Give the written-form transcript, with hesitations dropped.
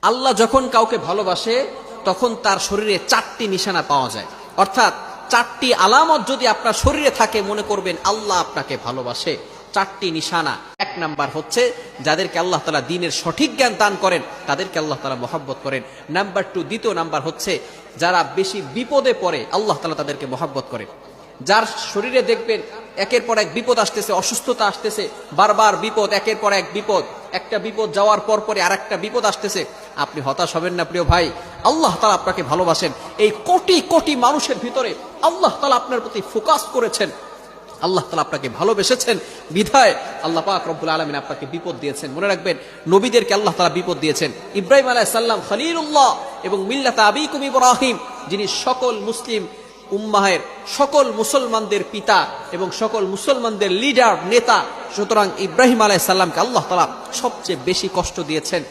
আল্লাহ যখন কাউকে ভালোবাসে তখন তার শরীরে 4টি নিশানা পাওয়া যায়, অর্থাৎ 4টি আলামত যদি আপনার শরীরে থাকে মনে করবেন আল্লাহ আপনাকে ভালোবাসে। 4টি নিশানা। 1 নাম্বার হচ্ছে যাদেরকে আল্লাহ তাআলা দ্বীনের সঠিক জ্ঞান দান করেন তাদেরকে আল্লাহ তাআলা মহব্বত করেন। নাম্বার 2, দ্বিতীয় নাম্বার হচ্ছে যারা বেশি বিপদে পড়ে আল্লাহ তাআলা তাদেরকে মহব্বত করেন। যার শরীরে দেখবেন একের পর এক বিপদ আসতেছে, অসুস্থতা আসতেছে, বারবার বিপদ, একের পর এক বিপদ, একটা বিপদ যাওয়ার পর পরে আরেকটা বিপদ আসতেছে, আপনি হতাশ হবেন না প্রিয় ভাই। আল্লাহ তাআলা আপনাকে ভালোবাসেন। এই কোটি কোটি মানুষের ভিতরে আল্লাহ তাআলা আপনার প্রতি ফোকাস করেছেন, আল্লাহ তাআলা আপনাকে ভালোবেসেছেন বিধায় আল্লাহ পাক রব্বুল আলামিন আপনাকে বিপদ দিয়েছেন। মনে রাখবেন নবীদেরকে আল্লাহ তাআলা বিপদ দিয়েছেন। ইব্রাহিম আলাইহিস সালাম খলিলুল্লাহ এবং মিল্লাতা আবিকুম ইব্রাহিম, যিনি সকল মুসলিম উম্মাহের সকল মুসলমানদের পিতা এবং সকল মুসলমানদের লিডার নেতা, সুতরাং ইব্রাহিম আলাইহিস সালামকে আল্লাহ তাআলা সবচেয়ে বেশি কষ্ট দিয়েছেন।